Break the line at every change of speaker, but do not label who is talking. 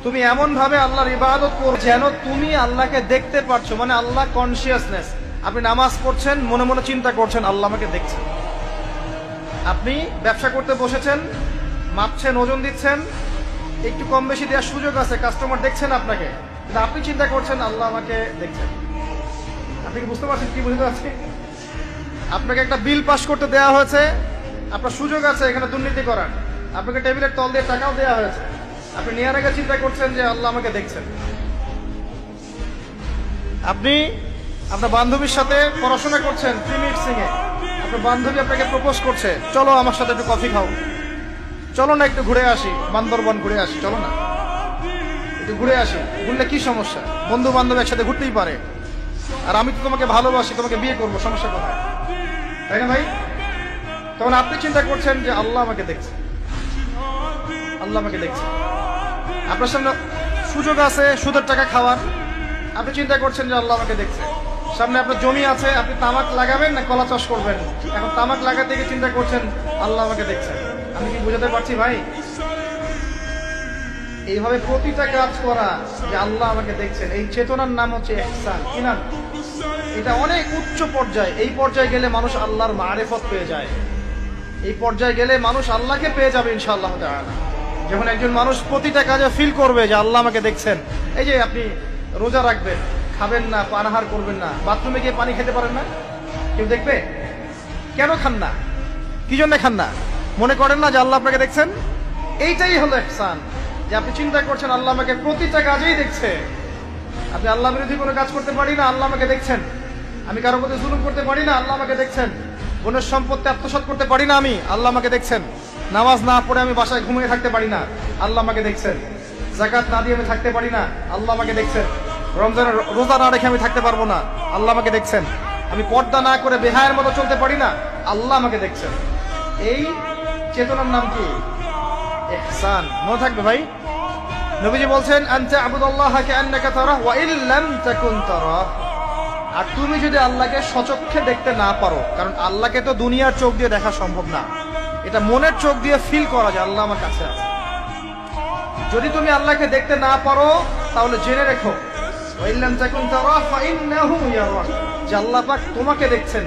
তুমি এমন ভাবে আল্লাহর ইবাদত করো যেন তুমি আল্লাহকে দেখতে পারছো, মানে আল্লাহ কনসিয়াসনেস। আপনি নামাজ পড়ছেন, মনে মনে চিন্তা করছেন আল্লাহ আমাকে দেখছেন। আপনি ব্যবসা করতে বসেছেন, মাপছেন, ওজন দিচ্ছেন, একটু কম বেশি দেওয়ার সুযোগ আছে, কাস্টমার দেখছেন আপনাকে, কিন্তু আপনি চিন্তা করছেন আল্লাহ আমাকে দেখছেন। আপনি কি বুঝতে পারছেন কি বুঝতে পারছি? আপনাকে একটা বিল পাস করতে দেওয়া হয়েছে, আপনার সুযোগ আছে এখানে দুর্নীতি করার, আপনাকে টেবিলের তল দিয়ে টাকাও দেওয়া হয়েছে, আপনি নেওয়ার আগে চিন্তা করছেন যে আল্লাহ আমাকে দেখছেন। আপনি আপনার বান্ধবীর সাথে পড়াশোনা করছেন, প্রিমিক্সিং এ আপনার বান্ধবী আপনাকে প্রপোজ করছে, চলো আমার সাথে একটু কফি খাও, চলো না একটু ঘুরে আসি, বান্দরবন ঘুরে আসি, চলো না একটু ঘুরে আসি। ঘুরলে কি সমস্যা? বন্ধু বান্ধব একসাথে ঘুরতেই পারে। আর আমি তো তোমাকে ভালোবাসি, তোমাকে বিয়ে করবো, সমস্যা কোথায়? তাই না ভাই? তখন আপনি চিন্তা করছেন যে আল্লাহ আমাকে দেখছে, আল্লাহ আমাকে দেখছে। আপনার সামনে সুযোগ আছে সুদের টাকা খাওয়ার, আপনি চিন্তা করছেন যে আল্লাহ আমাকে দেখছে। সামনে আপনার জমি আছে, আপনি তামাক লাগাবেন না কলা চাষ করবেন, এখন তামাক লাগাতে গিয়ে চিন্তা করছেন আল্লাহ আমাকে দেখছে। আমি কি বুঝাতে পারছি ভাই? এইভাবে প্রতিটা কাজ করা যে আল্লাহ আমাকে দেখছেন, এই চেতনার নাম হচ্ছে ইহসান। কি নাম? এটা অনেক উচ্চ পর্যায়ে। এই পর্যায়ে গেলে মানুষ আল্লাহর মারিফত পেয়ে যায়। এই পর্যায়ে গেলে মানুষ আল্লাহকে পেয়ে যাবে ইনশাআল্লাহ তাআলা। যখন একজন মানুষ প্রতিটা কাজে ফিল করবে যে আল্লাহ আমাকে দেখছেন। এই যে আপনি রোজা রাখবেন, খাবেন না, পানাহার করবেন না, বাথরুমে গিয়ে পানি খেতে পারেন না, কেউ দেখবে? কেন খান না? কি জন্য খান না? মনে করেন না যে আল্লাহ আপনাকে দেখছেন? এইটাই হলো ইহসান, যে আপনি চিন্তা করছেন আল্লাহ আমাকে প্রতিটা কাজেই দেখছে। আপনি আল্লাহ বিরোধী কোনো কাজ করতে পারি না, আল্লাহ আমাকে দেখছেন। আমি কারোর প্রতি জুলুম করতে পারি না, আল্লাহ আমাকে দেখছেন। বোনের সম্পত্তি আত্মসাৎ করতে পারি না আমি, আল্লাহ আমাকে দেখছেন। নামাজ না পড়ে আমি বাসায় ঘুমিয়ে থাকতে পারি না, আল্লাহ আমাকে দেখছেন। যাকাত না দিয়ে আমি থাকতে পারি না, আল্লাহ আমাকে দেখছেন। রমজানের রোজা না রেখে আমি থাকতে পারবো না, আল্লাহ আমাকে দেখছেন। আমি পর্দা না করে বেহায়ের মতো চলতে পারি না, আল্লাহ আমাকে দেখছেন। এই চেতনার নাম কি? ইহসান। মনে থাকবে ভাই। নবীজি বলছেন আনতা আবুদুল্লাহ কাআন্নাকা তারাহু ওয়া ইন লাম তাকুন তারাহু। আর তুমি যদি আল্লাহকে সচক্ষে দেখতে না পারো, কারণ আল্লাহকে তো দুনিয়ার চোখ দিয়ে দেখা সম্ভব না, এটা মনের চোখ দিয়ে ফিল করা যায় আল্লাহ আমার কাছে আছে। যদি তুমি আল্লাহকে দেখতে না পারো তাহলে জেনে রেখো ওয়া ইন লাম তাকুন তারাহু ফা ইন্নাহু ইয়ারাক, যে আল্লাহ পাক তোমাকে দেখছেন।